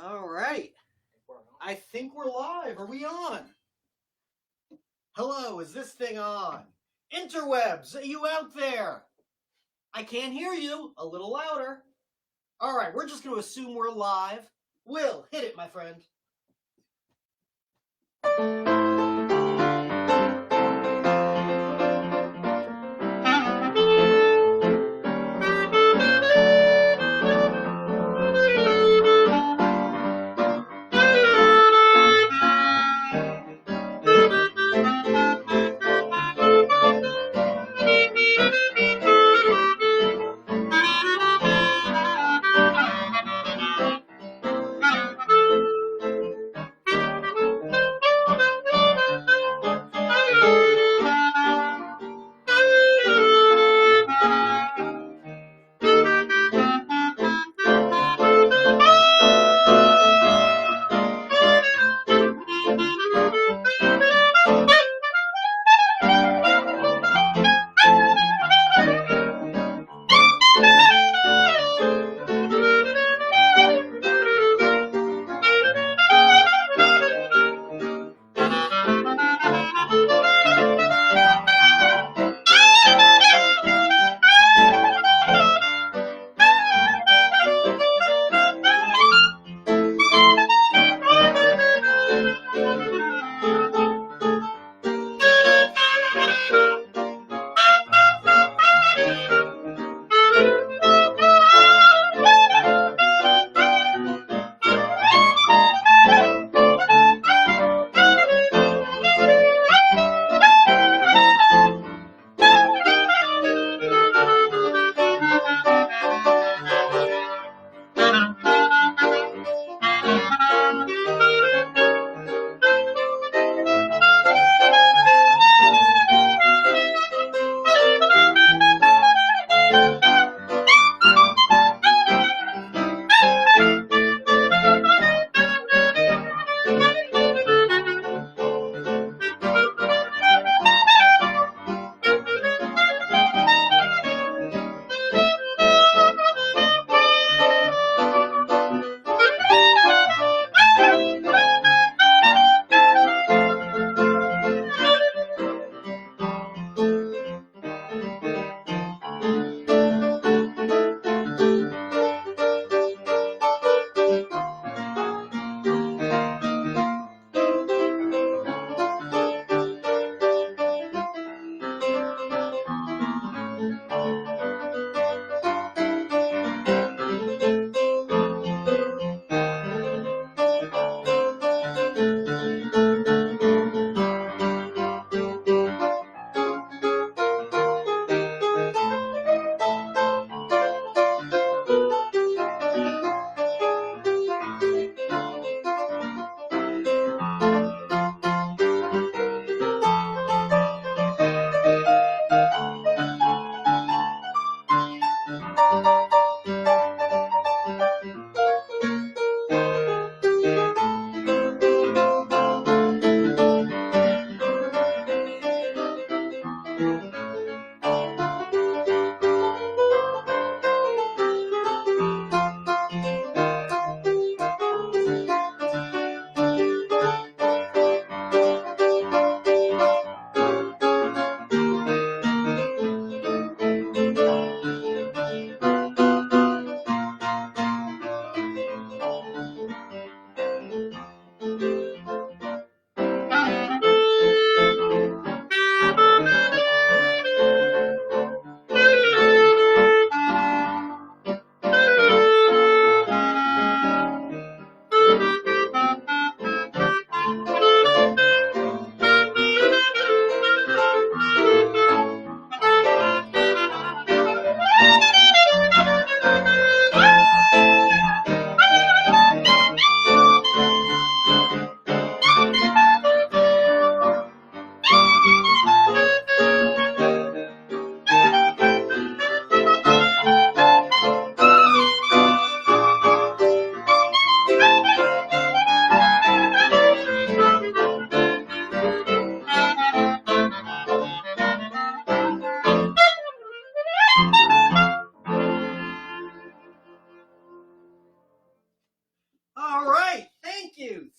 All right. I think we're live. Are we on? Hello, is this thing on? Interwebs, are you out there? I can't hear you. A little louder. All right, we're just going to assume we're live. Will, hit it, my friend.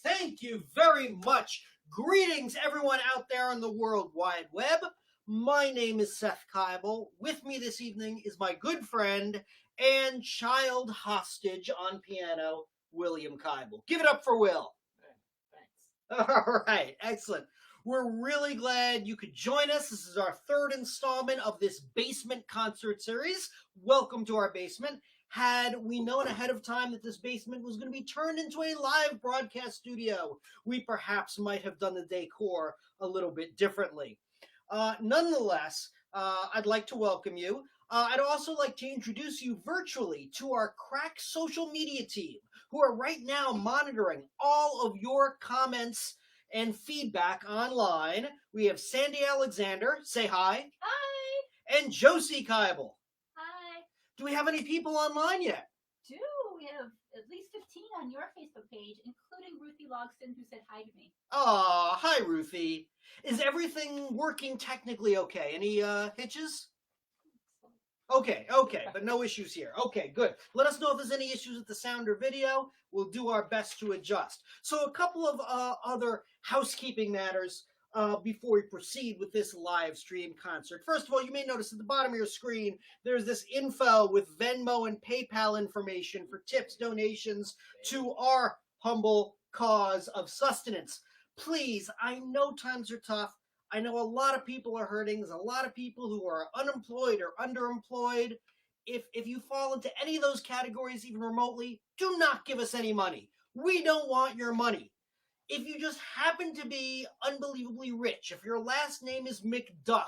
Thank you very much. Greetings, everyone out there on the World Wide Web. My name is Seth Kibel. With me this evening is my good friend and child hostage on piano, William Kibel. Give it up for Will. Thanks. All right, excellent. We're really glad you could join us. This is our third installment of this basement concert series. Welcome to our basement. Had we known ahead of time that this basement was going to be turned into a live broadcast studio, we perhaps might have done the decor a little bit differently. Nonetheless, I'd like to welcome you. I'd also like to introduce you virtually to our crack social media team, who are right now monitoring all of your comments and feedback online. We have Sandy Alexander, say hi. Hi. And Josie Kibel. Hi. Do we have any people online yet? We have at least 15 on your Facebook page, including Ruthie Logston, who said hi to me. Aw, hi Ruthie. Is everything working technically okay? Any hitches? Okay, but no issues here. Okay, good. Let us know if there's any issues with the sound or video. We'll do our best to adjust. So a couple of other housekeeping matters before we proceed with this live stream concert. First of all, you may notice at the bottom of your screen, there's this info with Venmo and PayPal information for tips, donations to our humble cause of sustenance. Please, I know times are tough. I know a lot of people are hurting. There's a lot of people who are unemployed or underemployed. If you fall into any of those categories, even remotely, do not give us any money. We don't want your money. If you just happen to be unbelievably rich, if your last name is McDuck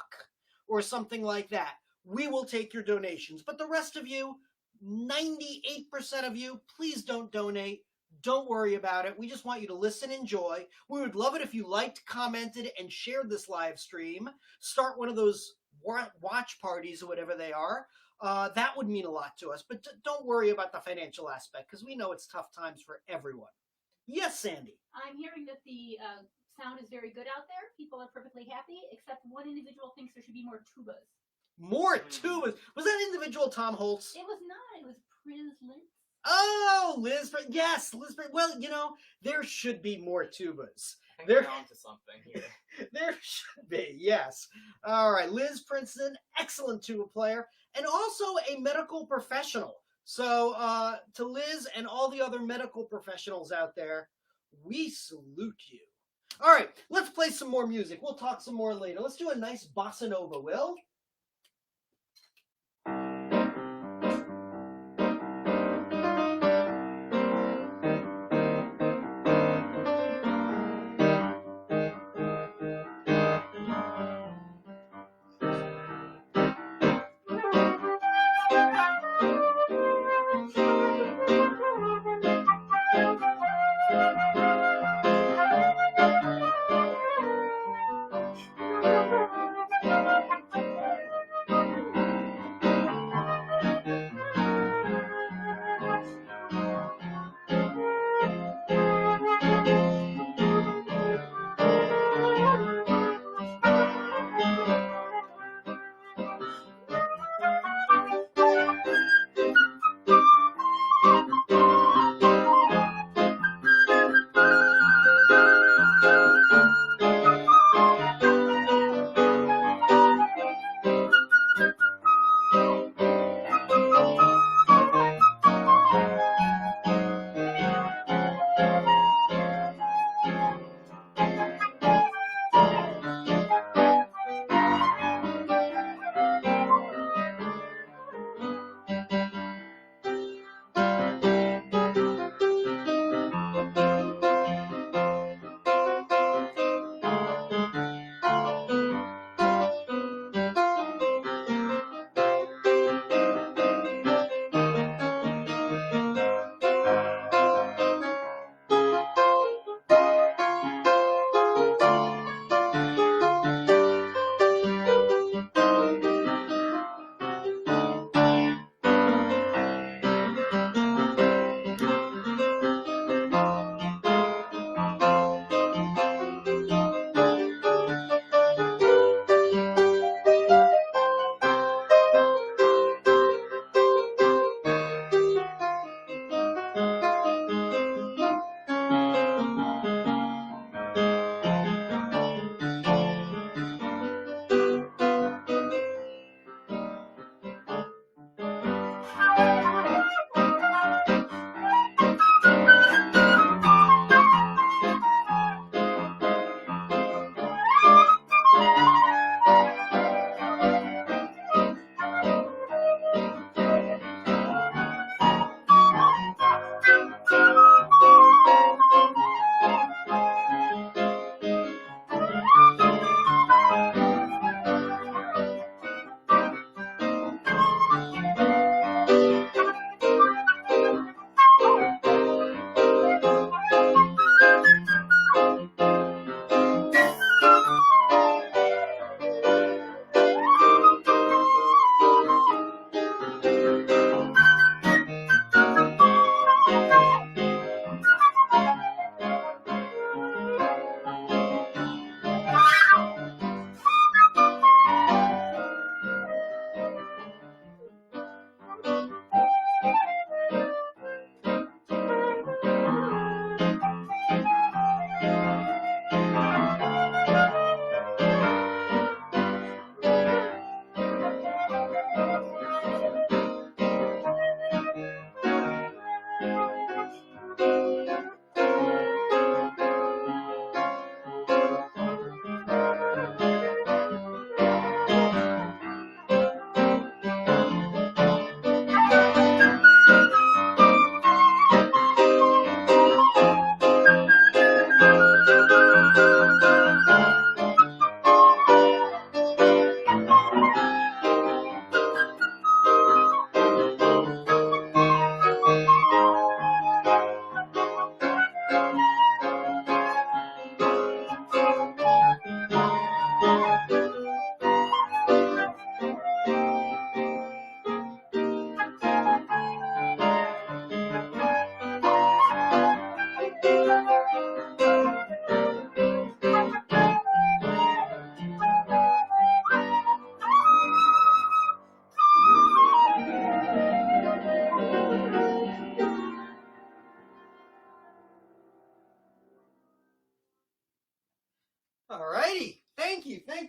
or something like that, we will take your donations. But the rest of you, 98% of you, please don't donate. Don't worry about it. We just want you to listen, enjoy. We would love it if you liked, commented, and shared this live stream. Start one of those watch parties or whatever they are. That would mean a lot to us. But don't worry about the financial aspect, because we know it's tough times for everyone. Yes, Sandy. I'm hearing that the sound is very good out there. People are perfectly happy, except one individual thinks there should be more tubas. More tubas? Was that individual Tom Holtz? It was not. It was Priz Liz. Oh, Liz. Yes, Liz. Well, you know, there should be more tubas. I think we're onto something here. There should be, yes. All right, Liz Princeton, excellent tuba player, and also a medical professional. So to Liz and all the other medical professionals out there, we salute you. All right, let's play some more music. We'll talk some more later. Let's do a nice bossa nova, Will.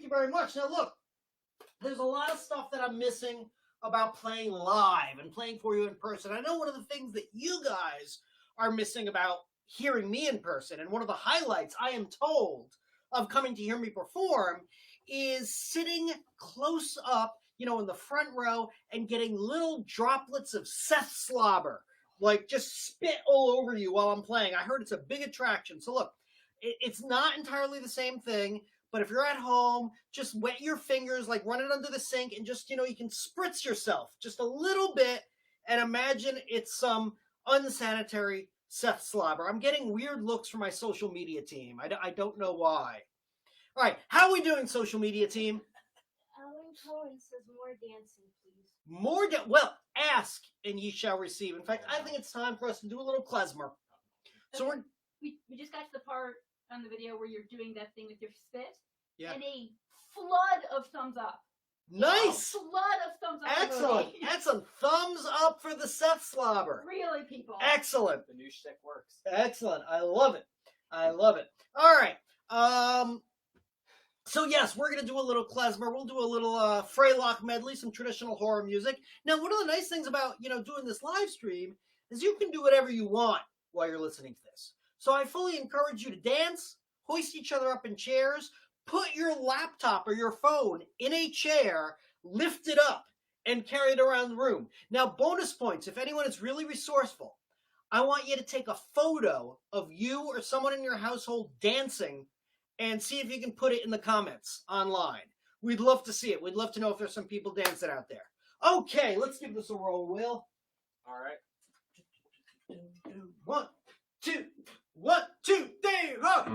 you very much. Now, look, there's a lot of stuff that I'm missing about playing live and playing for you in person. I know one of the things that you guys are missing about hearing me in person, and one of the highlights, I am told, of coming to hear me perform is sitting close up, you know, in the front row and getting little droplets of Seth slobber, like just spit all over you while I'm playing. I heard it's a big attraction. So look, it's not entirely the same thing, but if you're at home, just wet your fingers, like run it under the sink, and just, you know, you can spritz yourself just a little bit and imagine it's some unsanitary Seth slobber. I'm getting weird looks from my social media team. I don't know why. All right, how are we doing, social media team? Alan Cohen says more dancing, please. Well, ask and ye shall receive. In fact, I think it's time for us to do a little klezmer. So Okay. We just got to the part on the video where you're doing that thing with your spit, Yeah. and a flood of thumbs up. Nice. Flood of thumbs up. Excellent. Excellent. Thumbs up for the Seth slobber. Really, people. Excellent. The new shtick works. Excellent. I love it. I love it. All right. So yes, we're gonna do a little klezmer. We'll do a little Freylock medley, some traditional horror music. Now, one of the nice things about doing this live stream is you can do whatever you want while you're listening to this. So I fully encourage you to dance, hoist each other up in chairs, put your laptop or your phone in a chair, lift it up, and carry it around the room. Now, bonus points, if anyone is really resourceful, I want you to take a photo of you or someone in your household dancing and see if you can put it in the comments online. We'd love to see it. We'd love to know if there's some people dancing out there. Okay, let's give this a roll, Will. All right. 1, 2, 1, 2, 3, go!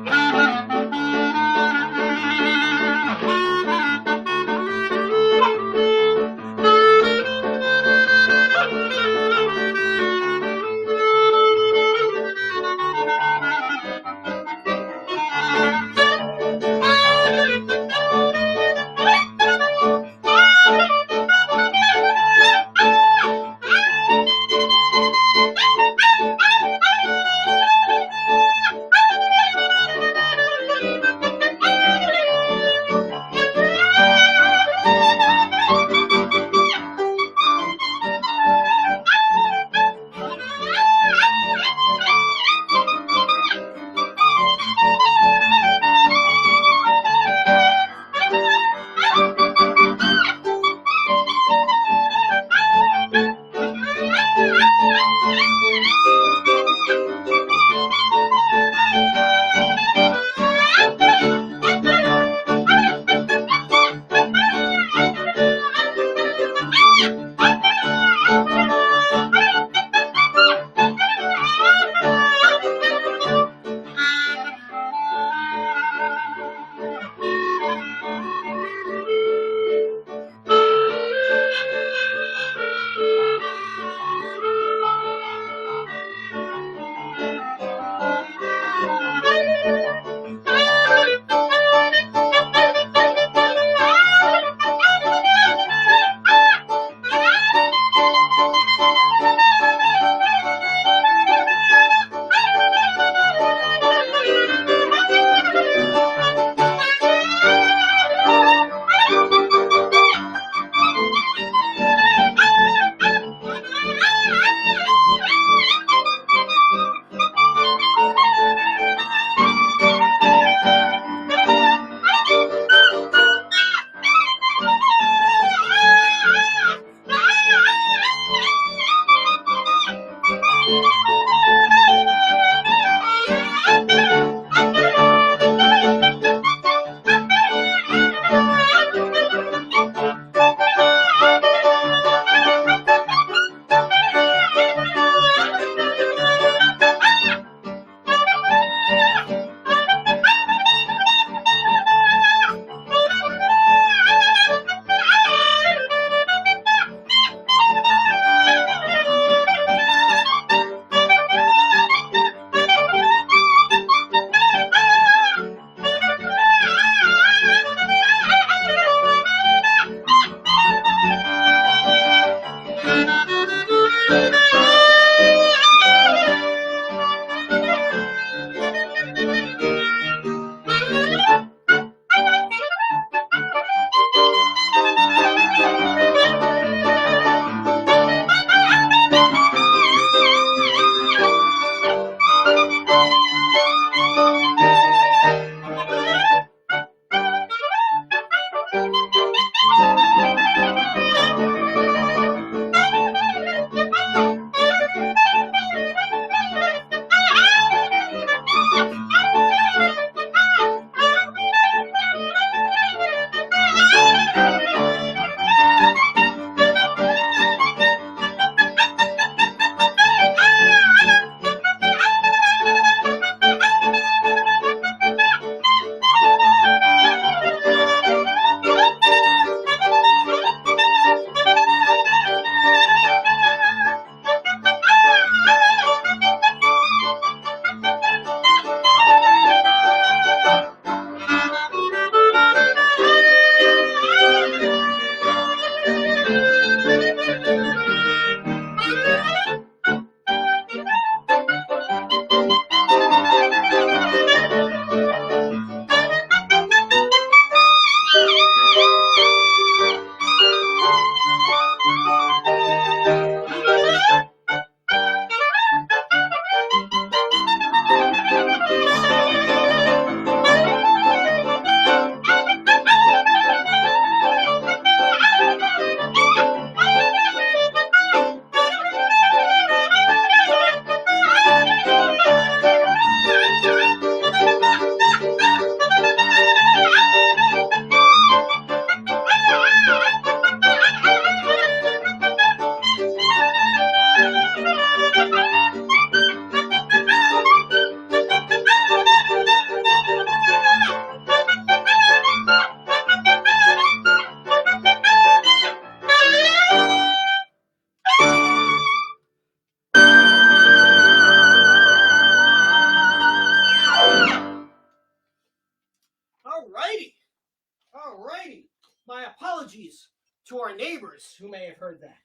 to our neighbors who may have heard that.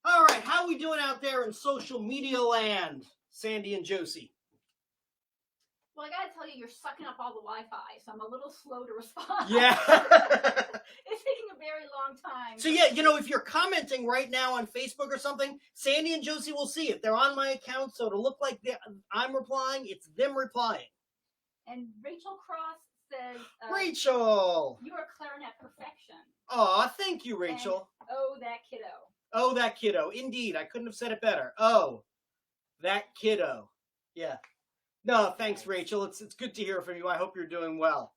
All right, how are we doing out there in social media land, Sandy and Josie? Well, I gotta tell you, you're sucking up all the Wi-Fi, so I'm a little slow to respond. Yeah. It's taking a very long time. So yeah, you know, if you're commenting right now on Facebook or something, Sandy and Josie will see it. They're on my account, so it'll look like I'm replying. It's them replying. And Rachel Cross says, Rachel! "You are clarinet perfection." Aw, thank you, Rachel. And, oh, that kiddo. Oh, that kiddo. Indeed, I couldn't have said it better. Oh, that kiddo. Yeah. No, thanks, Rachel. It's good to hear from you. I hope you're doing well.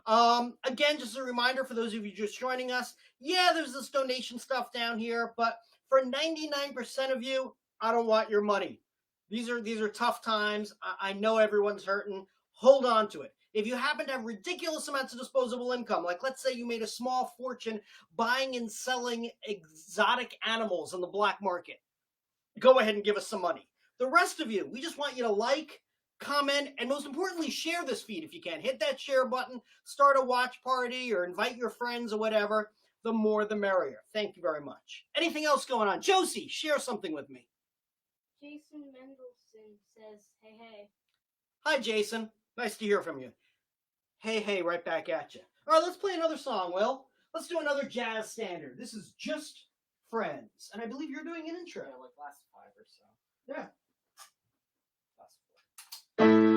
Again, just a reminder for those of you just joining us, yeah, there's this donation stuff down here, but for 99% of you, I don't want your money. These are tough times. I know everyone's hurting. Hold on to it. If you happen to have ridiculous amounts of disposable income, like let's say you made a small fortune buying and selling exotic animals on the black market, go ahead and give us some money. The rest of you, we just want you to like, comment, and most importantly, share this feed if you can. Hit that share button, start a watch party, or invite your friends or whatever. The more, the merrier. Thank you very much. Anything else going on? Josie, share something with me. Jason Mendelson says, hey, hey. Hi, Jason. Nice to hear from you. Hey, hey, right back at you. All right, let's play another song, Will. Let's do another jazz standard. This is Just Friends. And I believe you're doing an intro. Yeah, like last 5 or so. Yeah. Last 4.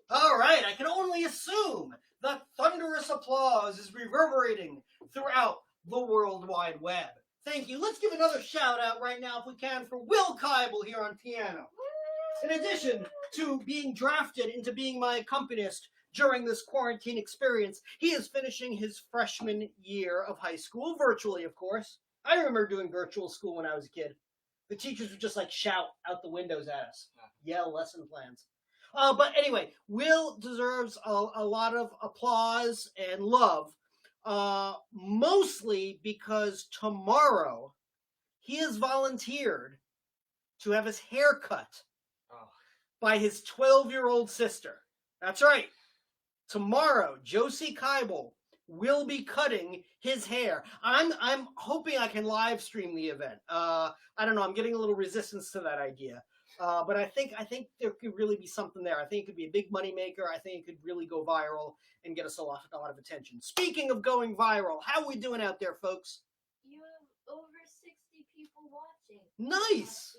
All right, I can only assume that thunderous applause is reverberating throughout the World Wide Web. Thank you. Let's give another shout out right now, if we can, for Will Kibel here on piano. In addition to being drafted into being my accompanist during this quarantine experience, he is finishing his freshman year of high school, virtually, of course. I remember doing virtual school when I was a kid. The teachers would just shout out the windows at us, yell lesson plans. But anyway, Will deserves a lot of applause and love, mostly because tomorrow he has volunteered to have his hair cut by his 12-year-old sister. That's right. Tomorrow, Josie Kibel will be cutting his hair. I'm hoping I can live stream the event. I don't know. I'm getting a little resistance to that idea. But I think there could really be something there. I think it could be a big moneymaker. I think it could really go viral and get us a lot of attention. Speaking of going viral, how are we doing out there, folks? You have over 60 people watching. Nice.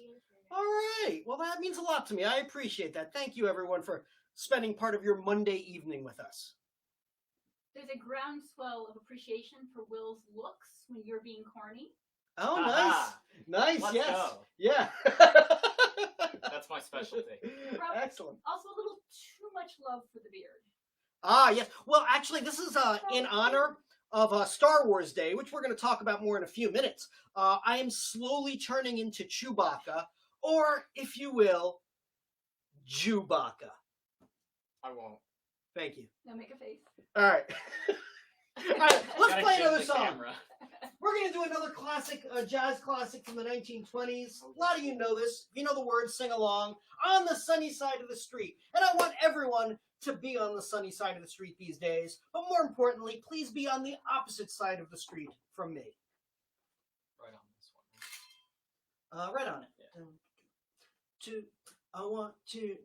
All right. Well, that means a lot to me. I appreciate that. Thank you, everyone, for spending part of your Monday evening with us. There's a groundswell of appreciation for Will's looks when you're being corny. Oh, nice. Nice, Let's yes. go. Yeah. That's my specialty. Excellent. Also, a little too much love for the beard. Ah, yes. Well, actually, this is in honor of Star Wars Day, which we're going to talk about more in a few minutes. I am slowly turning into Chewbacca, or, if you will, Jewbacca. I won't. Thank you. Now make a face. All right. All right, let's Gotta play get another the song. camera. We're going to do another classic, jazz classic from the 1920s. A lot of you know this. If you know the words, sing along. On the Sunny Side of the Street. And I want everyone to be on the sunny side of the street these days. But more importantly, please be on the opposite side of the street from me. Right on this one. Right on it. Yeah. Two, I want to...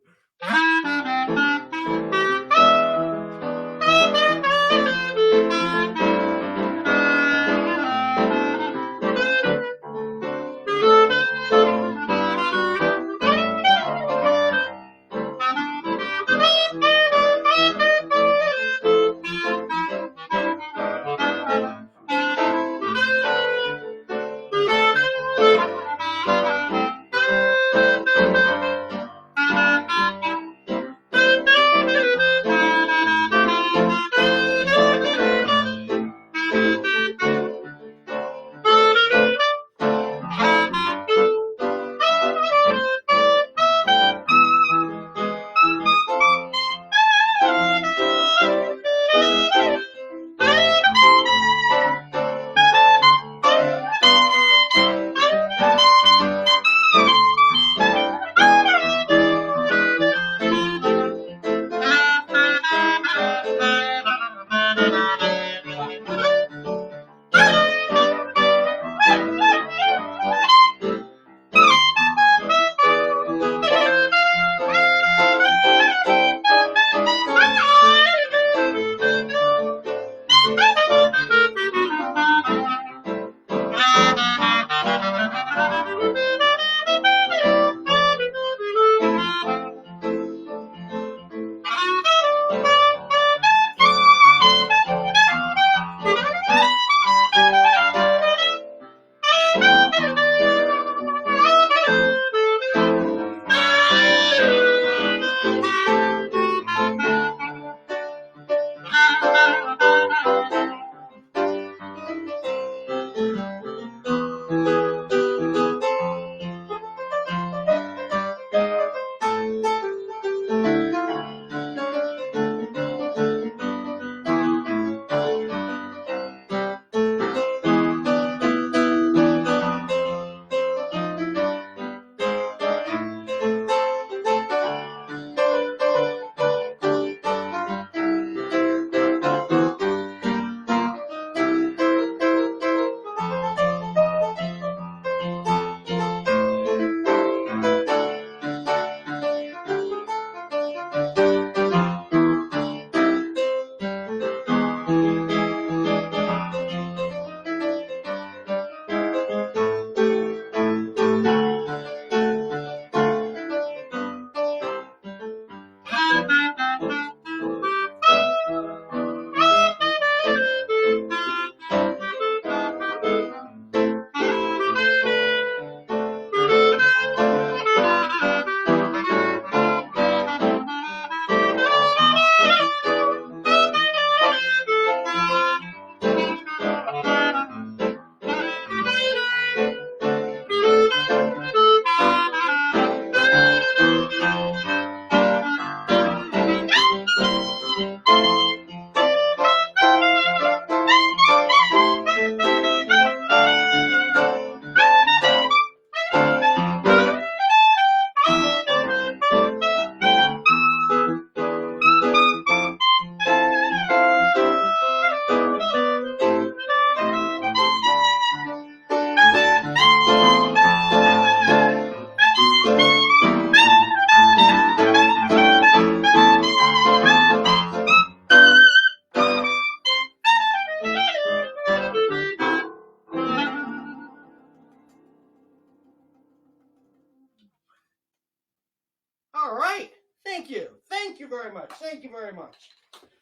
very much. Thank you very much.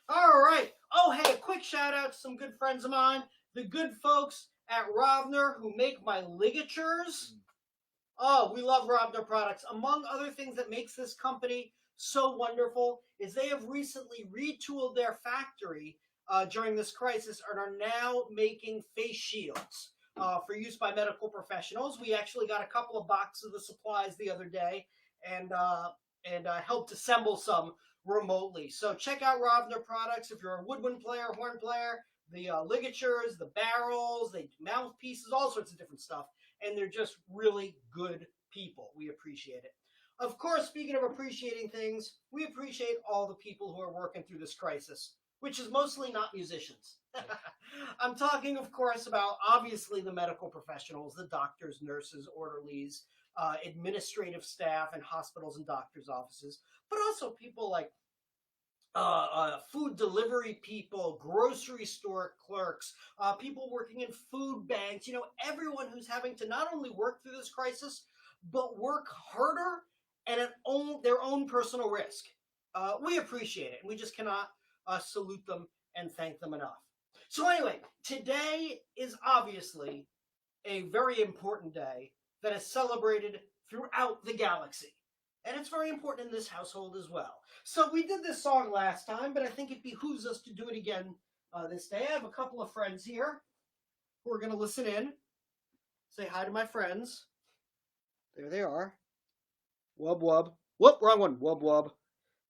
All right. Oh, hey, a quick shout out to some good friends of mine, the good folks at Rovner who make my ligatures. Oh, we love Rovner products. Among other things that makes this company so wonderful is they have recently retooled their factory during this crisis and are now making face shields for use by medical professionals. We actually got a couple of boxes of the supplies the other day and helped assemble some remotely. So check out Rovner products if you're a woodwind player, horn player, the ligatures, the barrels, they do mouthpieces, all sorts of different stuff. And they're just really good people. We appreciate it. Of course, speaking of appreciating things, we appreciate all the people who are working through this crisis, which is mostly not musicians. I'm talking, of course, about obviously the medical professionals, the doctors, nurses, orderlies, administrative staff in hospitals and doctors' offices, but also people like food delivery people, grocery store clerks, people working in food banks, everyone who's having to not only work through this crisis, but work harder and at their own personal risk. We appreciate it, and we just cannot salute them and thank them enough. So anyway, today is obviously a very important day that is celebrated throughout the galaxy. And it's very important in this household as well. So we did this song last time, but I think it behooves us to do it again this day. I have a couple of friends here who are going to listen in. Say hi to my friends. There they are. Wub wub. Whoop, wrong one. Wub wub.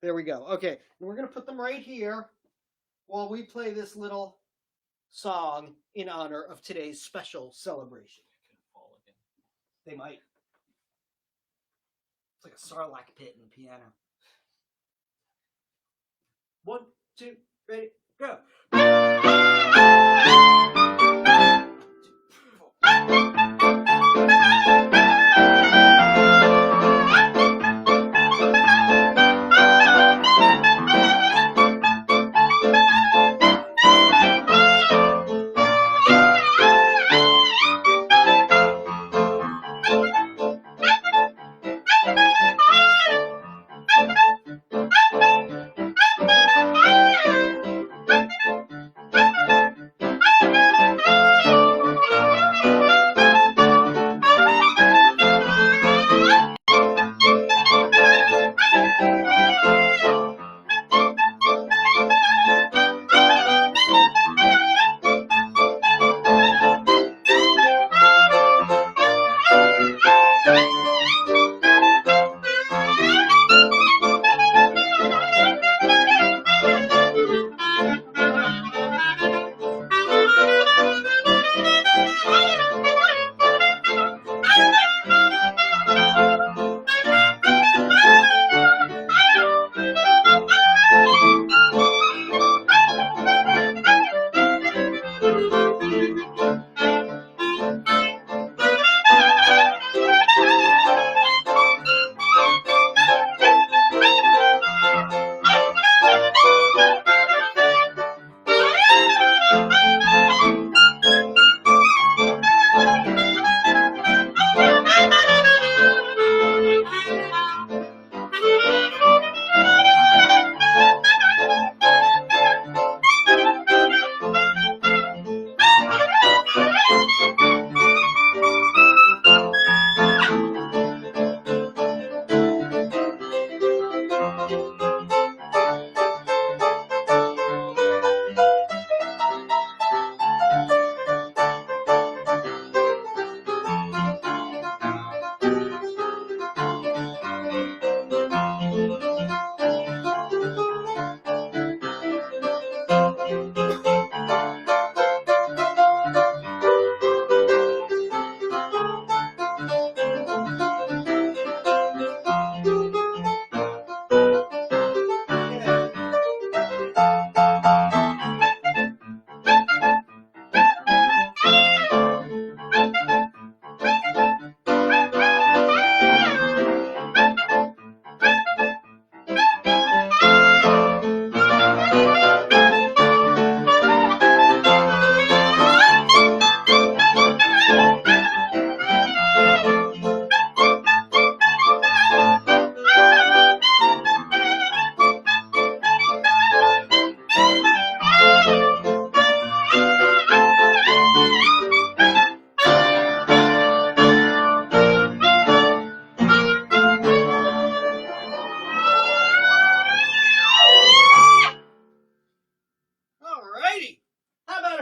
There we go. Okay, and we're going to put them right here while we play this little song in honor of today's special celebration. They might. It's like a sarlacc pit in the piano. 1, 2, ready, go.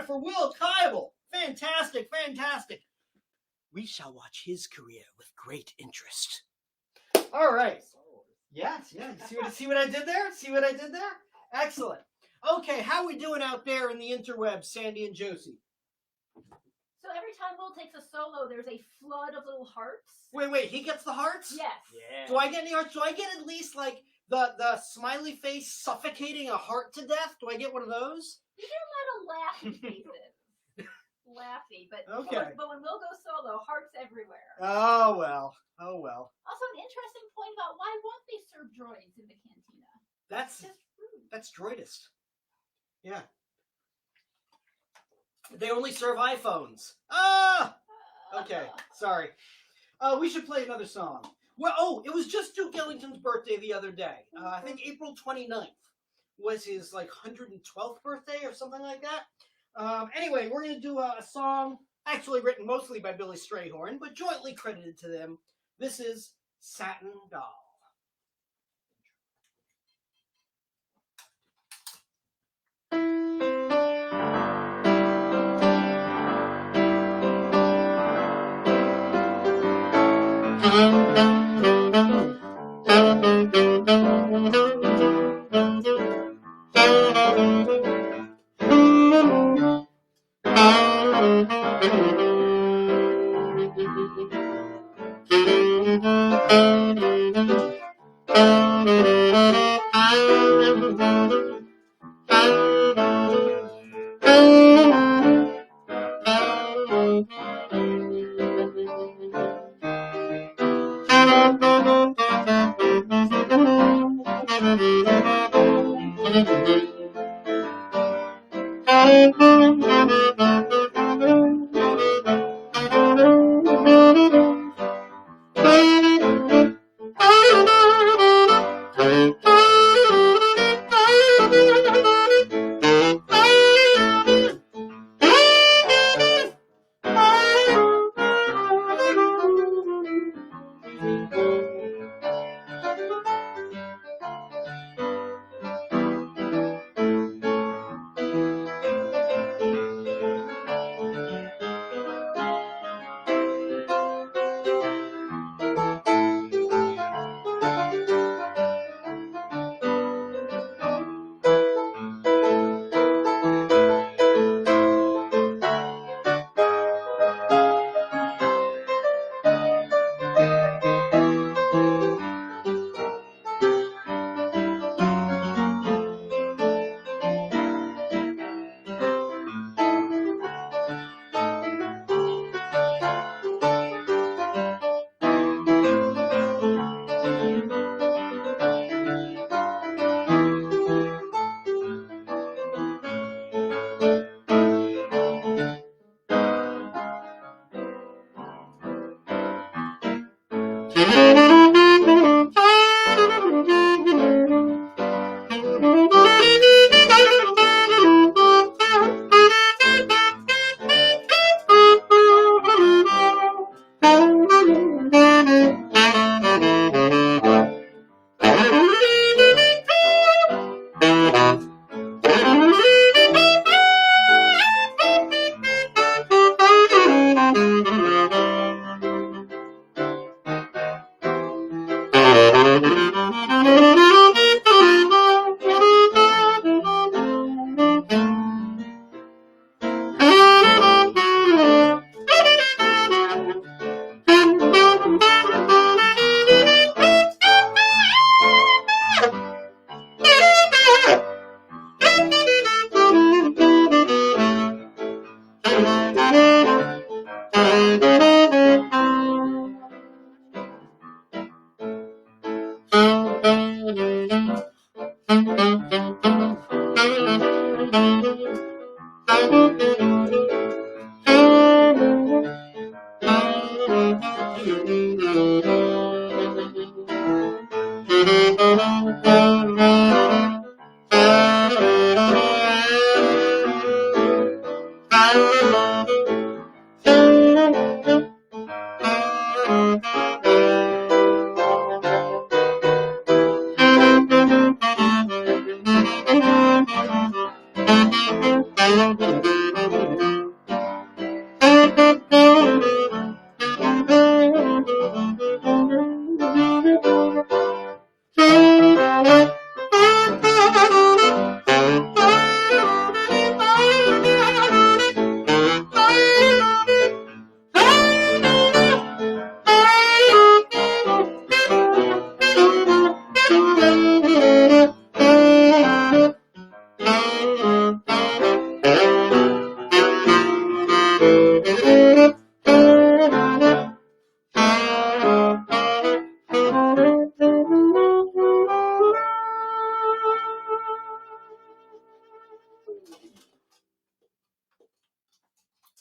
for Will Kibel. Fantastic, fantastic. We shall watch his career with great interest. All right. Yes. See what I did there? See what I did there? Excellent. Okay, how we doing out there in the interwebs, Sandy and Josie? So every time Will takes a solo, there's a flood of little hearts. Wait, he gets the hearts? Yes. Yeah. Do I get any hearts? Do I get at least like the smiley face suffocating a heart to death? Do I get one of those? You get a lot of laughy faces. Laughy, but Okay. but when Will goes solo, hearts everywhere. Oh well. Also, an interesting point about why won't they serve droids in the cantina? That's Just rude. That's droidist. Yeah. They only serve iPhones. Ah! Okay, sorry. We should play another song. Well, it was just Duke Ellington's birthday the other day. I think April 29th was his, 112th birthday or something like that. Anyway, we're going to do a song actually written mostly by Billy Strayhorn, but jointly credited to them. This is Satin Doll.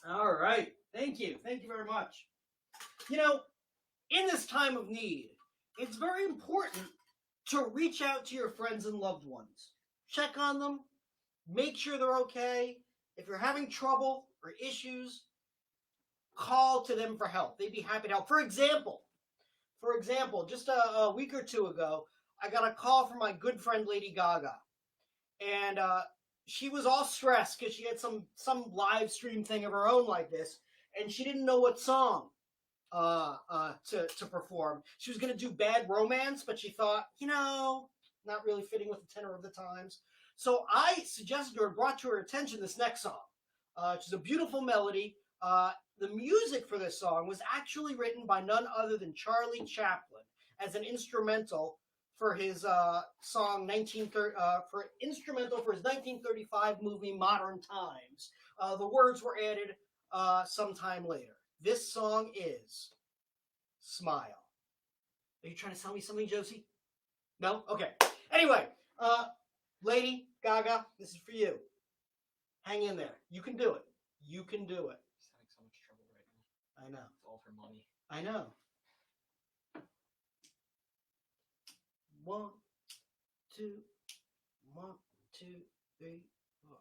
All right. Thank you. Thank you very much. You know, in this time of need, it's very important to reach out to your friends and loved ones. Check on them. Make sure they're okay. If you're having trouble or issues, call to them for help. They'd be happy to help. For example, just a week or two ago, I got a call from my good friend Lady Gaga, and she was all stressed because she had some live stream thing of her own like this, and she didn't know what song to perform. She was going to do Bad Romance, but she thought, not really fitting with the tenor of the times. So I suggested to her, brought to her attention this next song, which is a beautiful melody. The music for this song was actually written by none other than Charlie Chaplin as an instrumental for his song for his 1935 movie Modern Times. The words were added sometime later. This song is Smile. Are you trying to sell me something, Josie? No? Okay. Anyway, Lady Gaga, this is for you. Hang in there. You can do it. You can do it. He's having so much trouble right now. I know. It's all for money. I know. 1, 2, 1, 2, 3, 4.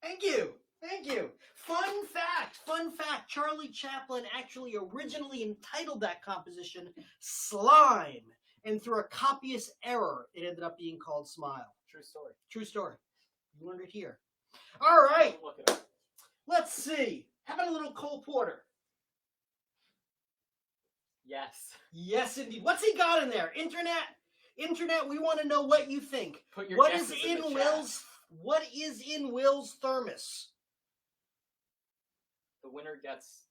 Thank you. Thank you. Fun fact. Charlie Chaplin actually originally entitled that composition Slime. And through a copyist error, it ended up being called Smile. True story. True story. You learned it here. All right. Look it up. Let's see. How about a little Cole Porter? Yes. Yes, indeed. What's he got in there? Internet, we want to know what you think. Put your What is guesses in in the chat. What is in Will's thermos? The winner gets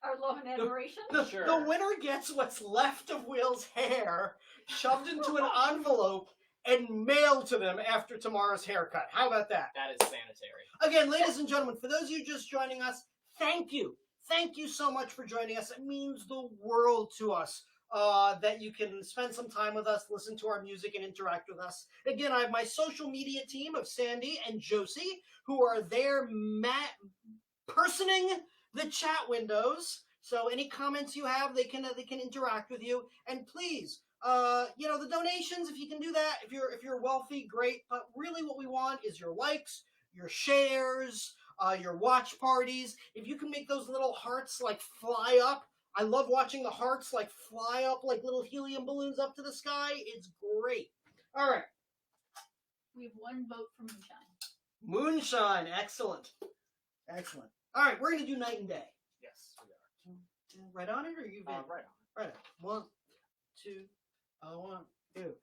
Our love and admiration. Sure. The winner gets what's left of Will's hair shoved into an envelope and mailed to them after tomorrow's haircut. How about that? that is sanitary. Again, ladies and gentlemen, for those of you just joining us, thank you. Thank you so much for joining us. It means the world to us that you can spend some time with us, listen to our music, and interact with us. Again, I have my social media team of Sandy and Josie, who are there personing the chat windows. So any comments you have, they can interact with you. And please, the donations, if you can do that, if you're wealthy, great. But really, what we want is your likes, your shares, your watch parties. If you can make those little hearts like fly up. I love watching the hearts like fly up like little helium balloons up to the sky. It's great. All right. We have one vote for Moonshine. Moonshine. Excellent. Excellent. All right. We're going to do night and day. Yes, we are. Right on it, or you Right on. Right on. 1, 2, 1, 2.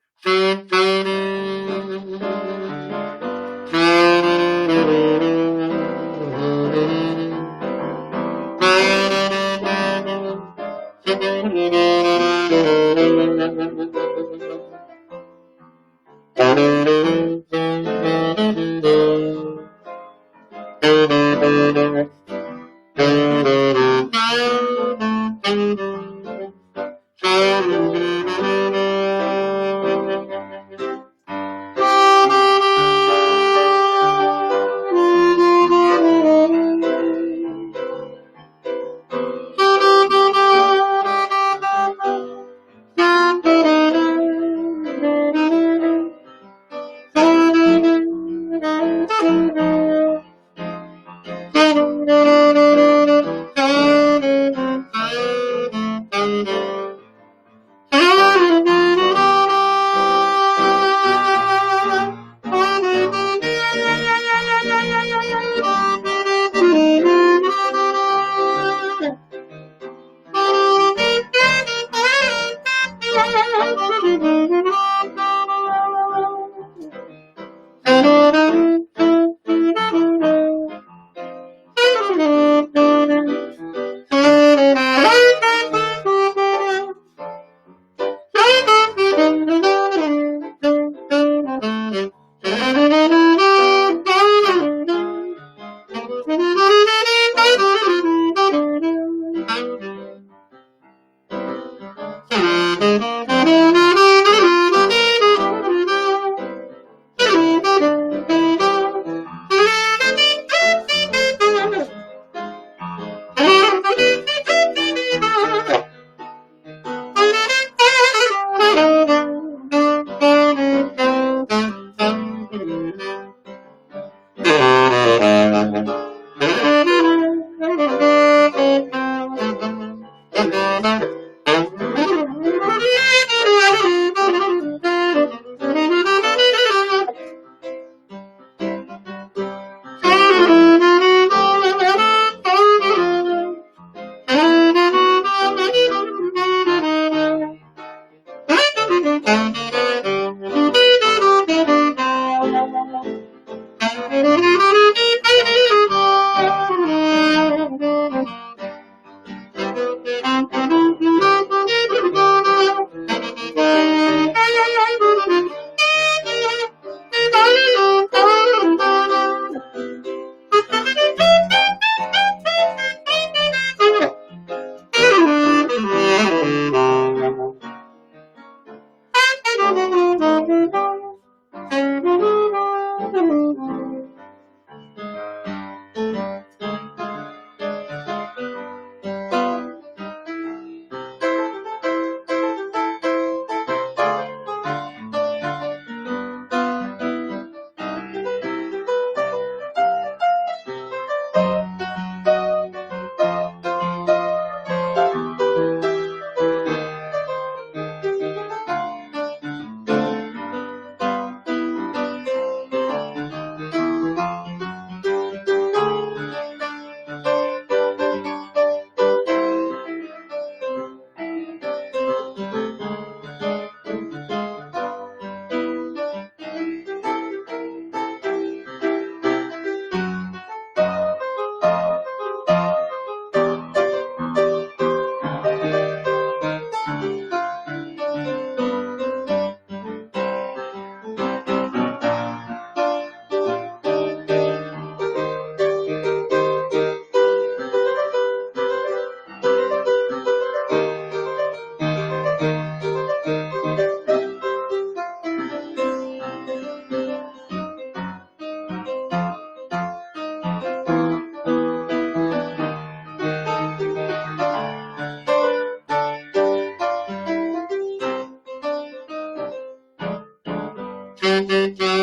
Thank you.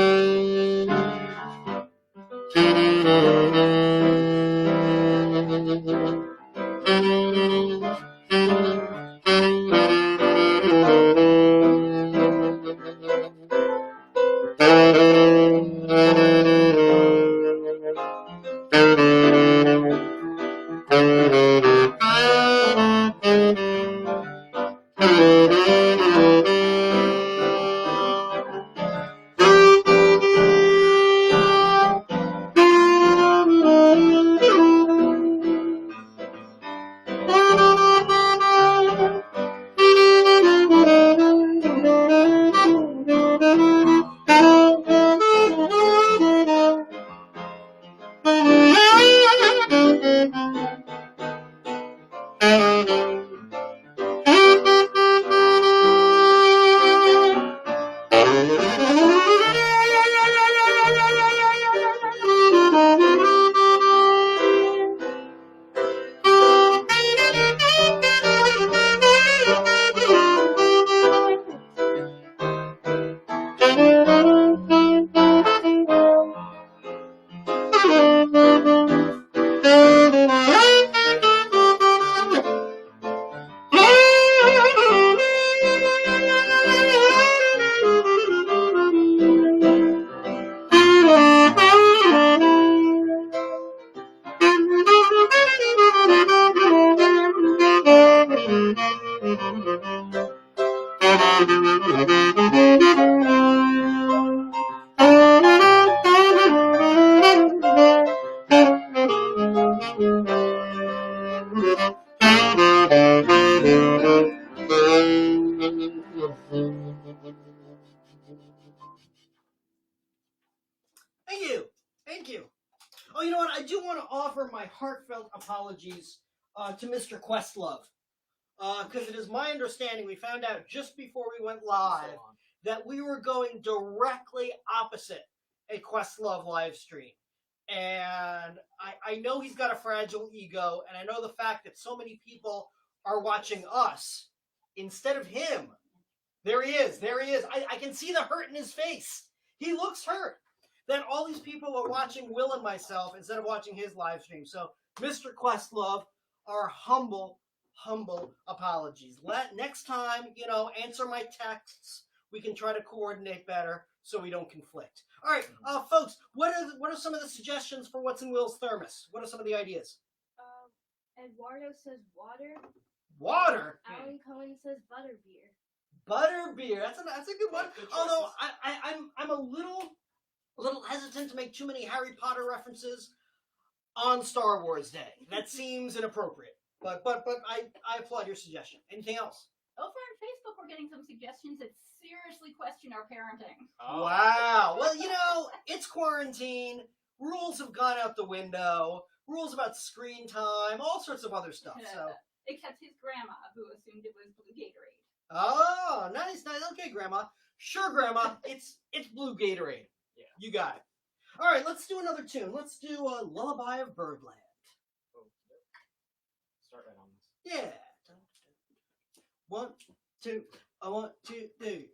Thank you. Oh, you know what? I do want to offer my heartfelt apologies to Mr. Questlove. Because it is my understanding, we found out just before we went live that we were going directly opposite a Questlove live stream. And I know he's got a fragile ego, and I know the fact that so many people are watching us instead of him. There he is. There he is. I can see the hurt in his face. He looks hurt that all these people are watching Will and myself instead of watching his live stream. So, Mr. Questlove, our humble apologies. Next time, answer my texts. We can try to coordinate better so we don't conflict. All right, folks, what are some of the suggestions for what's in Will's thermos? What are some of the ideas? Eduardo says water. Water? Alan Cohen says butterbeer. Butterbeer. That's a good one. Good Although I'm a little hesitant to make too many Harry Potter references on Star Wars Day. That seems inappropriate. But I applaud your suggestion. Anything else? Over on Facebook, we're getting some suggestions that seriously question our parenting. Oh. Wow. Well, it's quarantine. Rules have gone out the window. Rules about screen time, all sorts of other stuff. So. Except his grandma, who assumed it was blue Gatorade. Oh, nice. Okay, Grandma. Sure, Grandma. It's blue Gatorade. Yeah. You got it. All right, let's do another tune. Let's do a Lullaby of Birdland. Oh, start right on this. Yeah. 1, 2, 1, 2, 3.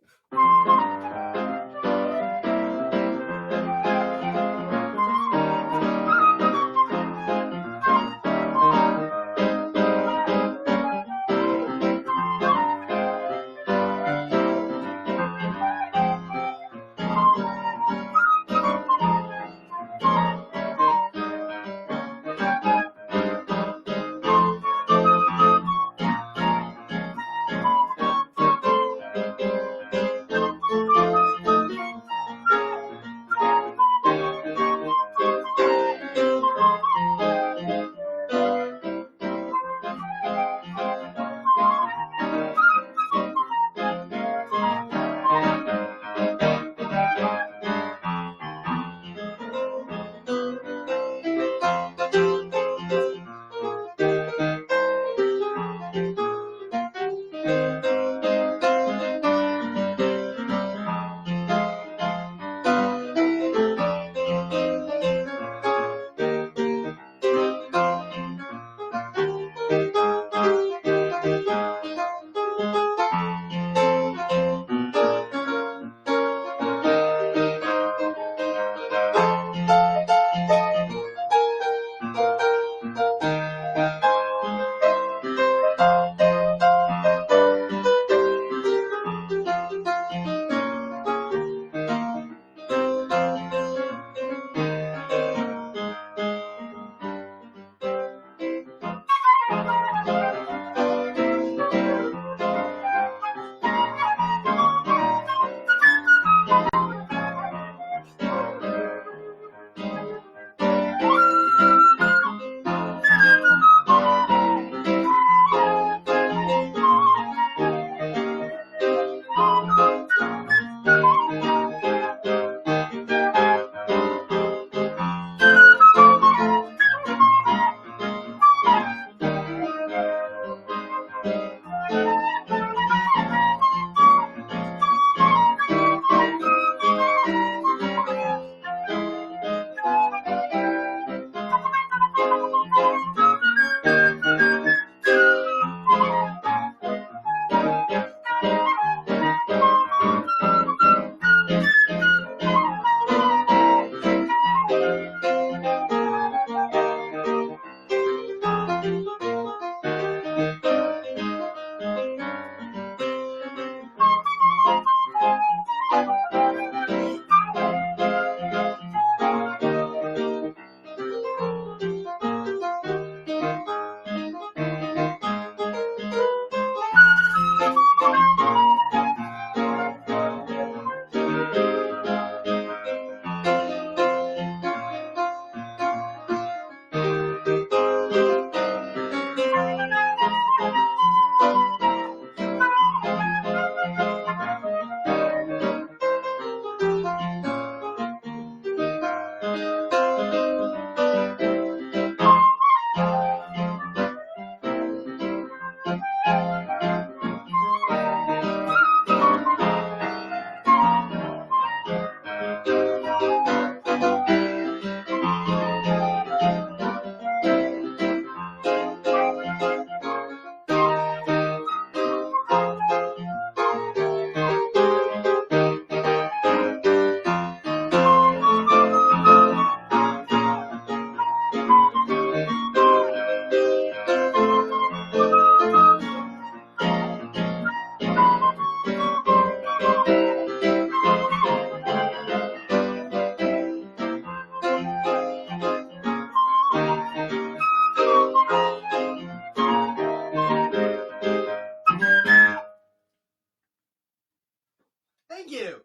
you.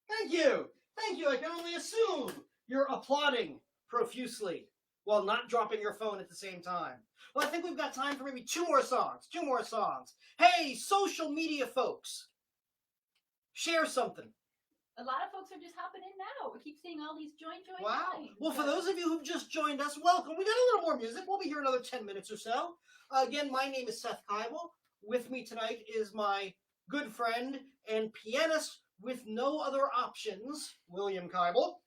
Thank you. Thank you. I can only assume you're applauding profusely while not dropping your phone at the same time. Well, I think we've got time for maybe 2 more songs. 2 more songs. Hey, social media folks. Share something. A lot of folks are just hopping in now. We keep seeing all these join. Wow. join. Well, for So- those of you who've just joined us, welcome. We got a little more music. We'll be here another 10 minutes or so. Again, my name is Seth Kibel. With me tonight is my good friend and pianist with no other options, William Kibel.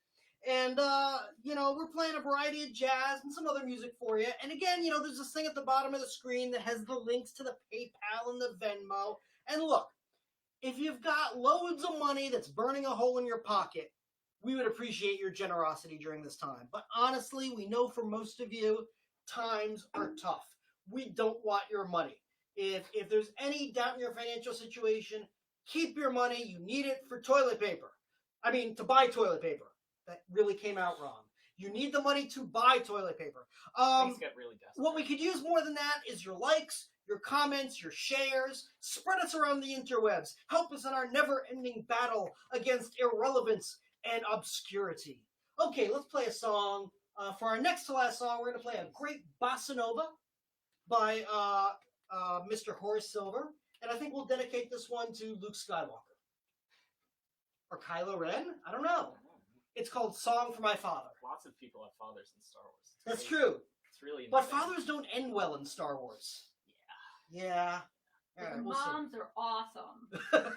And, we're playing a variety of jazz and some other music for you. And again, there's this thing at the bottom of the screen that has the links to the PayPal and the Venmo. And look, if you've got loads of money that's burning a hole in your pocket, we would appreciate your generosity during this time. But honestly, we know for most of you, times are tough. We don't want your money. If there's any doubt in your financial situation, keep your money. You need it for toilet paper. I mean, to buy toilet paper. That really came out wrong. You need the money to buy toilet paper. Things get really desperate. What we could use more than that is your likes, your comments, your shares. Spread us around the interwebs. Help us in our never-ending battle against irrelevance and obscurity. Okay, let's play a song. For our next to last song, we're going to play a great bossa nova by Mr. Horace Silver. And I think we'll dedicate this one to Luke Skywalker. Or Kylo Ren? I don't know. It's called Song for My Father. Lots of people have fathers in Star Wars. That's true. It's really But insane. fathers don't end well in Star Wars. Yeah. But All the right, we'll see. moms are awesome.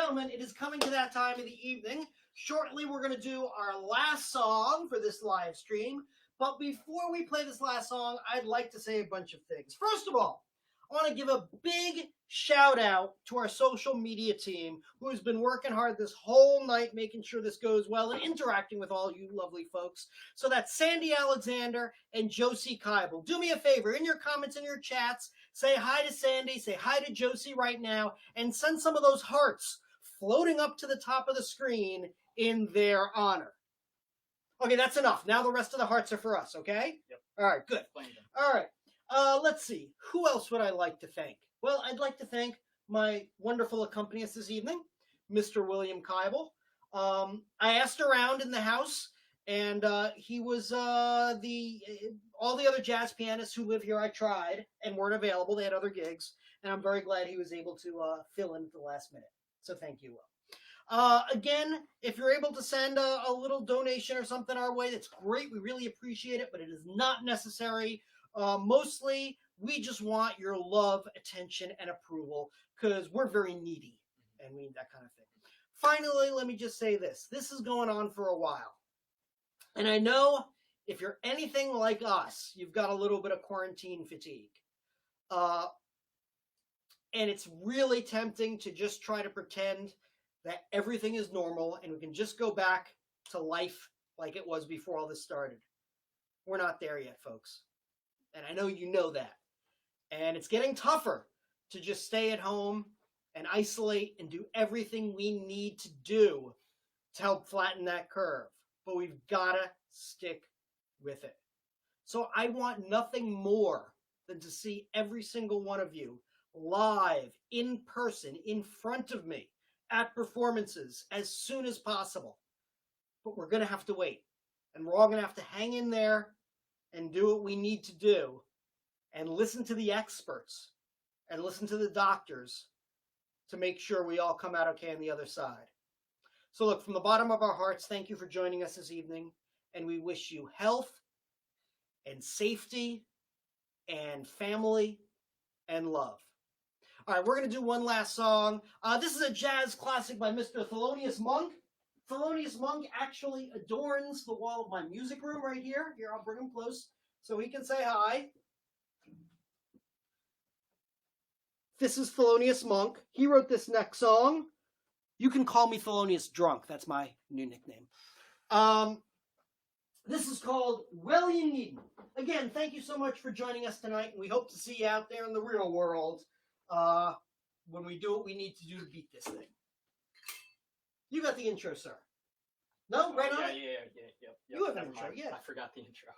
gentlemen, it is coming to that time of the evening. Shortly, we're going to do our last song for this live stream. But before we play this last song, I'd like to say a bunch of things. First of all, I want to give a big shout out to our social media team who has been working hard this whole night making sure this goes well and interacting with all you lovely folks. So that's Sandy Alexander and Josie Kibel. Do me a favor, in your comments, in your chats, say hi to Sandy, say hi to Josie right now, and send some of those hearts floating up to the top of the screen in their honor. Okay, that's enough. Now the rest of the hearts are for us, okay? Yep. All right, good. Explain them. All right. Let's see. Who else would I like to thank? Well, I'd like to thank my wonderful accompanist this evening, Mr. William Kibel. I asked around in the house, and he was all the other jazz pianists who live here. I tried and weren't available. They had other gigs, and I'm very glad he was able to fill in at the last minute. So thank you, Will. Again, if you're able to send a little donation or something our way, that's great. We really appreciate it, but it is not necessary. Mostly, we just want your love, attention, and approval because we're very needy and we need that kind of thing. Finally, let me just say this. This is going on for a while. And I know if you're anything like us, you've got a little bit of quarantine fatigue. And it's really tempting to just try to pretend that everything is normal and we can just go back to life like it was before all this started. We're not there yet, folks. And I know you know that. And it's getting tougher to just stay at home and isolate and do everything we need to do to help flatten that curve. But we've got to stick with it. So I want nothing more than to see every single one of you live, in person, in front of me, at performances as soon as possible. But we're going to have to wait. And we're all going to have to hang in there and do what we need to do and listen to the experts and listen to the doctors to make sure we all come out okay on the other side. So look, from the bottom of our hearts, thank you for joining us this evening, and we wish you health and safety and family and love. All right, we're going to do one last song. This is a jazz classic by Mr. Thelonious Monk. Thelonious Monk actually adorns the wall of my music room right here. Here, I'll bring him close so he can say hi. This is Thelonious Monk. He wrote this next song. You can call me Thelonious Drunk. That's my new nickname. This is called Well You Needn't. Again, thank you so much for joining us tonight, and we hope to see you out there in the real world when we do what we need to do to beat this thing. You got the intro, sir. No? Right on? Yeah. You have an Never intro, mind. yeah. I forgot the intro.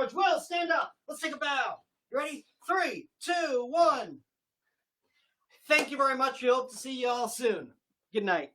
much. Will, stand up. Let's take a bow. You ready? 3, 2, 1. Thank you very much. We hope to see you all soon. Good night.